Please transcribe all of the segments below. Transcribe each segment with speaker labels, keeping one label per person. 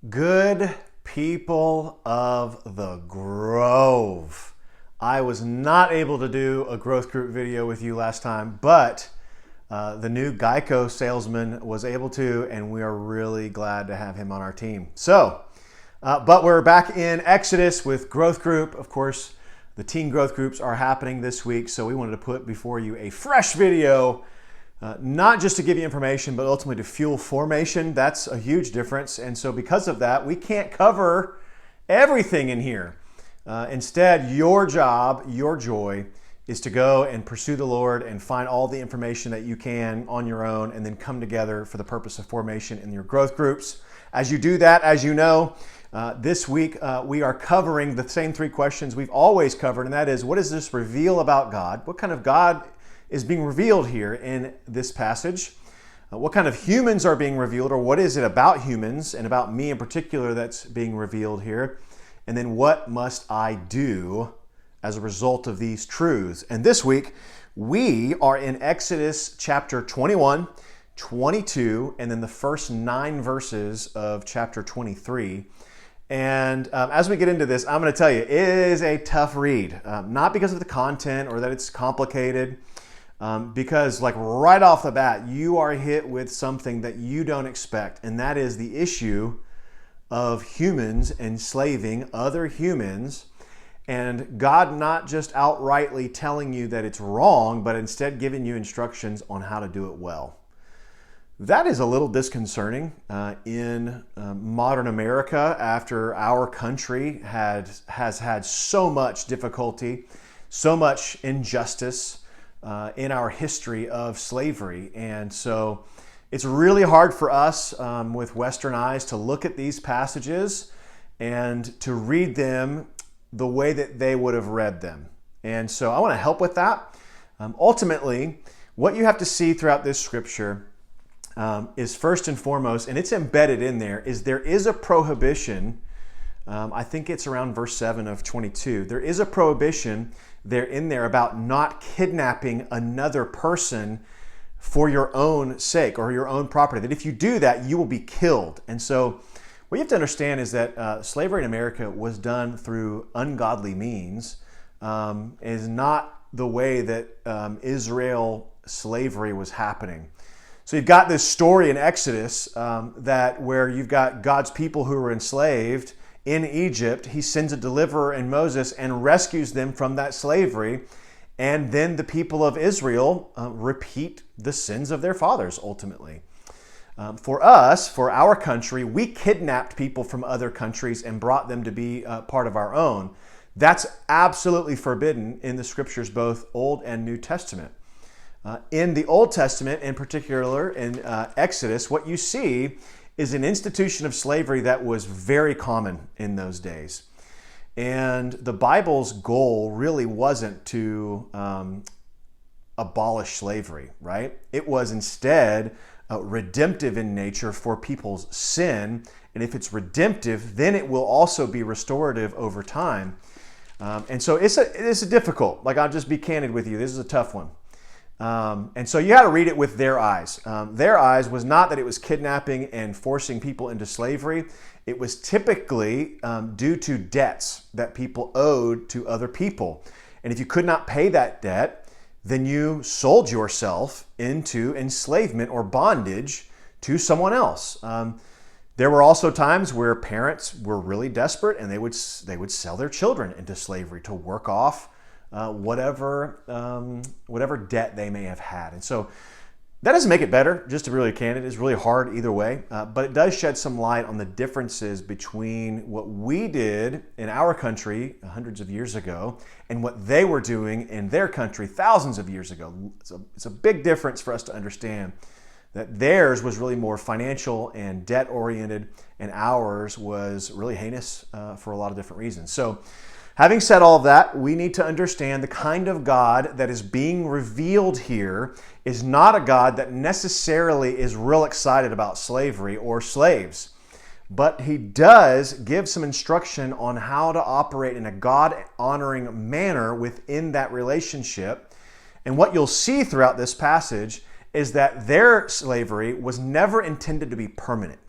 Speaker 1: Good people of the Grove. I was not able to do a growth group video with you last time, but the new Geico salesman was able to, and we are really glad to have him on our team. But we're back in Exodus with growth group. Of course, the teen growth groups are happening this week, so we wanted to put before you a fresh video. Not just to give you information, but ultimately to fuel formation. That's a huge difference. And so because of that, we can't cover everything in here. Instead, your job, your joy, is to go and pursue the Lord and find all the information that you can on your own and then come together for the purpose of formation in your growth groups. As you do that, as you know, this week we are covering the same three questions we've always covered, and that is, what does this reveal about God? What kind of God is being revealed here in this passage? What kind of humans are being revealed, or what is it about humans and about me in particular that's being revealed here? And then what must I do as a result of these truths? And this week, we are in Exodus chapter 21, 22, and then the first 9 verses of chapter 23. And as we get into this, I'm going to tell you, it is a tough read. Not because of the content or that it's complicated, because like right off the bat, you are hit with something that you don't expect, and that is the issue of humans enslaving other humans, and God not just outrightly telling you that it's wrong, but instead giving you instructions on how to do it well. That is a little disconcerting in modern America after our country has had so much difficulty, so much injustice in our history of slavery. And so it's really hard for us with Western eyes to look at these passages and to read them the way that they would have read them. And so I want to help with that. Ultimately, what you have to see throughout this scripture is first and foremost, and it's embedded in there is a prohibition. I think it's around verse 7 of 22. There is a prohibition there about not kidnapping another person for your own sake or your own property. That if you do that, you will be killed. And so what you have to understand is that slavery in America was done through ungodly means. Is not the way that Israel slavery was happening. So you've got this story in Exodus where you've got God's people who were enslaved in Egypt. He sends a deliverer in Moses and rescues them from that slavery. And then the people of Israel repeat the sins of their fathers, ultimately. For us, for our country, we kidnapped people from other countries and brought them to be part of our own. That's absolutely forbidden in the scriptures, both Old and New Testament. In the Old Testament, in particular in Exodus, what you see is an institution of slavery that was very common in those days. And the Bible's goal really wasn't to abolish slavery, right? It was instead redemptive in nature for people's sin. And if it's redemptive, then it will also be restorative over time. And so it's a difficult, like I'll just be candid with you, this is a tough one. And so you got to read it with their eyes. Their eyes was not that it was kidnapping and forcing people into slavery. It was typically due to debts that people owed to other people. And if you could not pay that debt, then you sold yourself into enslavement or bondage to someone else. There were also times where parents were really desperate and they would sell their children into slavery to work off whatever debt they may have had. And so that doesn't make it better, just to be really candid. It's really hard either way, but it does shed some light on the differences between what we did in our country hundreds of years ago and what they were doing in their country thousands of years ago. It's a big difference for us to understand that theirs was really more financial and debt-oriented, and ours was really heinous for a lot of different reasons. So having said all of that, we need to understand the kind of God that is being revealed here is not a God that necessarily is real excited about slavery or slaves. But he does give some instruction on how to operate in a God-honoring manner within that relationship. And what you'll see throughout this passage is that their slavery was never intended to be permanent.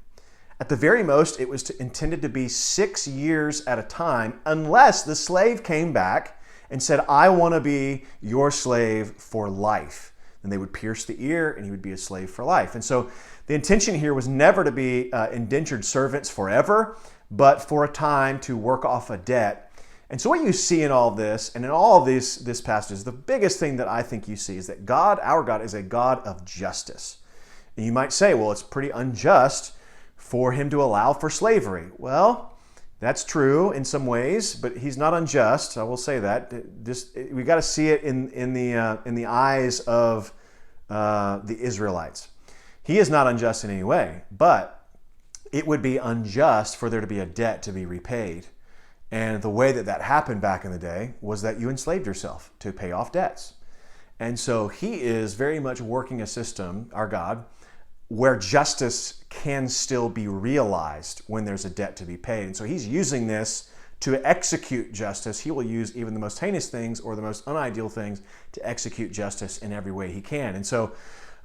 Speaker 1: At the very most, it was intended to be 6 years at a time, unless the slave came back and said, I want to be your slave for life. Then they would pierce the ear and he would be a slave for life. And so the intention here was never to be indentured servants forever, but for a time to work off a debt. And so what you see in all of this, and in all of this passages, the biggest thing that I think you see is that God, our God, is a God of justice. And you might say, well, it's pretty unjust for him to allow for slavery. Well, that's true in some ways, but he's not unjust. I will say that. We got to see it in the eyes of the Israelites. He is not unjust in any way, but it would be unjust for there to be a debt to be repaid. And the way that happened back in the day was that you enslaved yourself to pay off debts. And so he is very much working a system, our God, where justice can still be realized when there's a debt to be paid. And so he's using this to execute justice. He will use even the most heinous things or the most unideal things to execute justice in every way he can. And so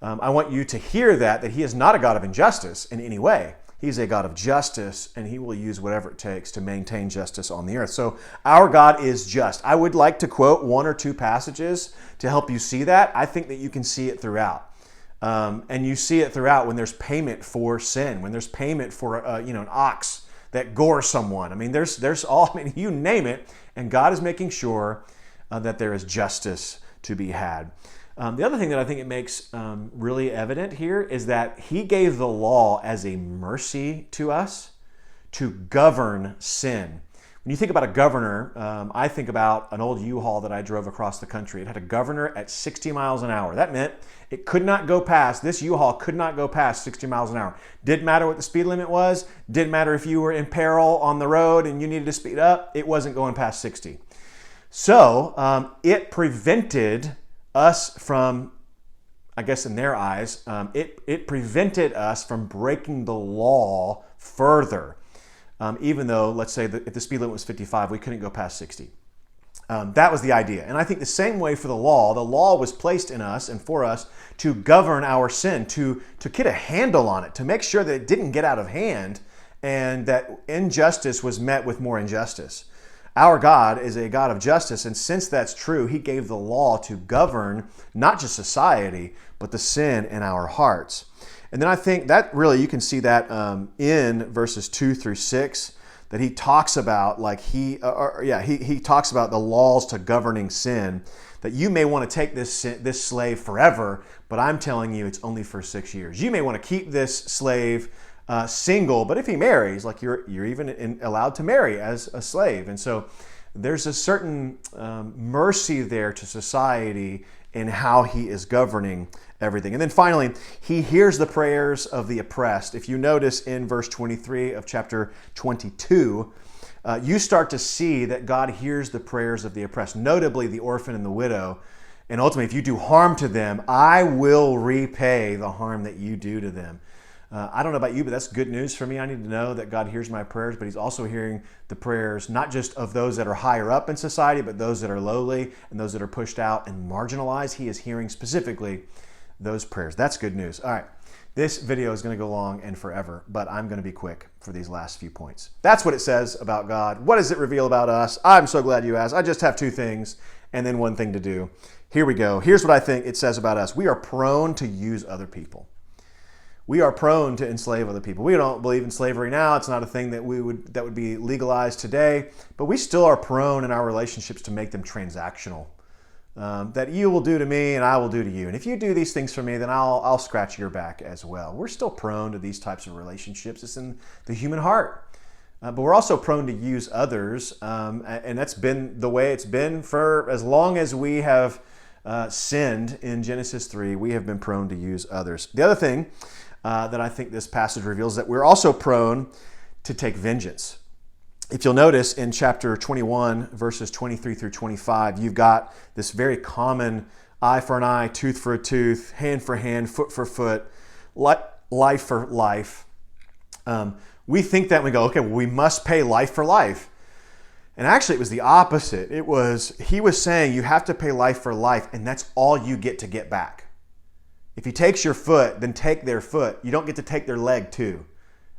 Speaker 1: I want you to hear that he is not a God of injustice in any way. He's a God of justice, and he will use whatever it takes to maintain justice on the earth. So our God is just. I would like to quote one or two passages to help you see that. I think that you can see it throughout. And you see it throughout when there's payment for sin, when there's payment for an ox that gores someone. I mean, you name it, and God is making sure that there is justice to be had. The other thing that I think it makes really evident here is that he gave the law as a mercy to us to govern sin. When you think about a governor, I think about an old U-Haul that I drove across the country. It had a governor at 60 miles an hour. That meant it could not go past, this U-Haul could not go past 60 miles an hour. Didn't matter what the speed limit was. Didn't matter if you were in peril on the road and you needed to speed up. It wasn't going past 60. So it prevented us from, I guess in their eyes, it prevented us from breaking the law further. Even though, let's say, that if the speed limit was 55, we couldn't go past 60. That was the idea. And I think the same way for the law was placed in us and for us to govern our sin, to get a handle on it, to make sure that it didn't get out of hand and that injustice was met with more injustice. Our God is a God of justice, and since that's true, he gave the law to govern not just society, but the sin in our hearts. And then I think that really, you can see that in verses 2 through 6, that he talks about, he talks about the laws to governing sin, that you may want to take this slave forever, but I'm telling you it's only for 6 years. You may want to keep this slave single, but if he marries, you're even allowed to marry as a slave. And so there's a certain mercy there to society in how he is governing everything. And then finally, he hears the prayers of the oppressed. If you notice in verse 23 of chapter 22, you start to see that God hears the prayers of the oppressed, notably the orphan and the widow. And ultimately, if you do harm to them, I will repay the harm that you do to them. I don't know about you, but that's good news for me. I need to know that God hears my prayers, but he's also hearing the prayers, not just of those that are higher up in society, but those that are lowly and those that are pushed out and marginalized. He is hearing specifically those prayers. That's good news. All right. This video is going to go long and forever, but I'm going to be quick for these last few points. That's what it says about God. What does it reveal about us? I'm so glad you asked. I just have two things and then one thing to do. Here we go. Here's what I think it says about us. We are prone to use other people. We are prone to enslave other people. We don't believe in slavery now. It's not a thing that would be legalized today, but we still are prone in our relationships to make them transactional. That you will do to me and I will do to you. And if you do these things for me, then I'll scratch your back as well. We're still prone to these types of relationships. It's in the human heart. But we're also prone to use others. And that's been the way it's been for as long as we have sinned in Genesis 3. We have been prone to use others. The other thing that I think this passage reveals is that we're also prone to take vengeance. If you'll notice in chapter 21, verses 23 through 25, you've got this very common eye for an eye, tooth for a tooth, hand for hand, foot for foot, life for life. We think that and we go, okay, well, we must pay life for life. And actually, it was the opposite. He was saying you have to pay life for life, and that's all you get to get back. If he takes your foot, then take their foot. You don't get to take their leg too.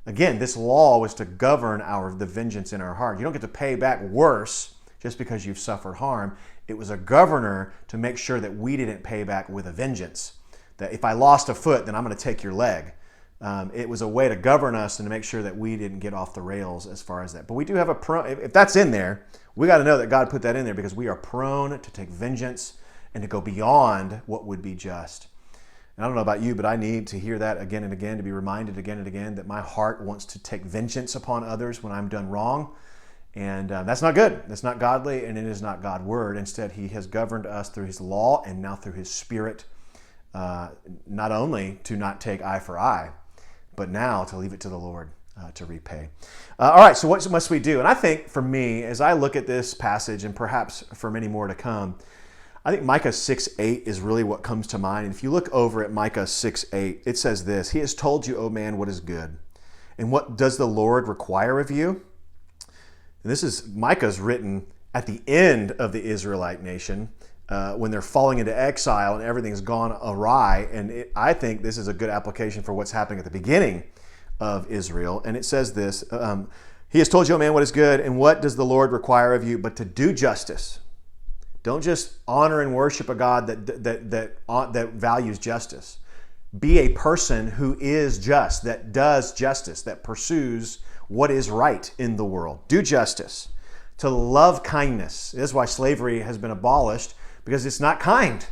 Speaker 1: Again, this law was to govern the vengeance in our heart. You don't get to pay back worse just because you've suffered harm. It was a governor to make sure that we didn't pay back with a vengeance. That if I lost a foot, then I'm going to take your leg. It was a way to govern us and to make sure that we didn't get off the rails as far as that. But we do have if that's in there, we got to know that God put that in there because we are prone to take vengeance and to go beyond what would be just. And I don't know about you, but I need to hear that again and again, to be reminded again and again that my heart wants to take vengeance upon others when I'm done wrong. And that's not good. That's not godly, and it is not God's word. Instead, he has governed us through his law and now through his spirit, not only to not take eye for eye, but now to leave it to the Lord to repay. All right, so what must we do? And I think for me, as I look at this passage, and perhaps for many more to come, I think Micah 6:8 is really what comes to mind. And if you look over at Micah 6:8, it says this: He has told you, O man, what is good. And what does the Lord require of you? And this is, Micah's written at the end of the Israelite nation, when they're falling into exile and everything's gone awry. And I think this is a good application for what's happening at the beginning of Israel. And it says this: He has told you, O man, what is good. And what does the Lord require of you but to do justice? Don't just honor and worship a God that values justice. Be a person who is just, that does justice, that pursues what is right in the world. Do justice. To love kindness. This is why slavery has been abolished, because it's not kind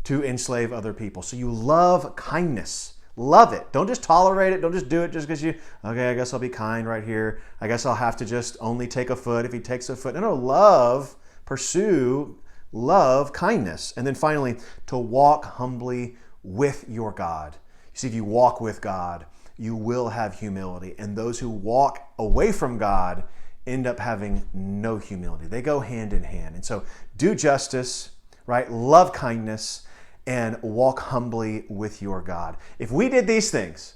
Speaker 1: to enslave other people. So you love kindness. Love it. Don't just tolerate it. Don't just do it just because okay, I guess I'll be kind right here. I guess I'll have to just only take a foot if he takes a foot. No, pursue love kindness. And then finally, to walk humbly with your God. You see, if you walk with God, you will have humility. And those who walk away from God end up having no humility. They go hand in hand. And so do justice, right? Love kindness and walk humbly with your God. If we did these things,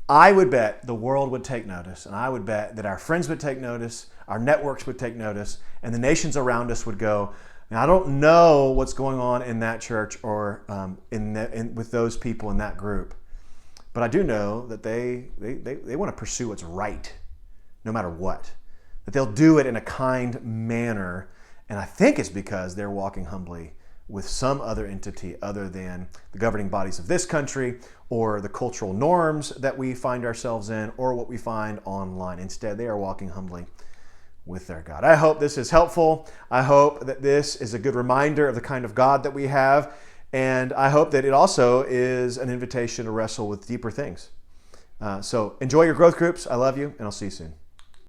Speaker 1: I would bet the world would take notice. And I would bet that our friends would take notice, our networks would take notice, and the nations around us would go, now, I don't know what's going on in that church or with those people in that group, but I do know that they want to pursue what's right, no matter what. That they'll do it in a kind manner, and I think it's because they're walking humbly with some other entity other than the governing bodies of this country or the cultural norms that we find ourselves in or what we find online. Instead, they are walking humbly with their God. I hope this is helpful. I hope that this is a good reminder of the kind of God that we have. And I hope that it also is an invitation to wrestle with deeper things. So enjoy your growth groups. I love you, and I'll see you soon.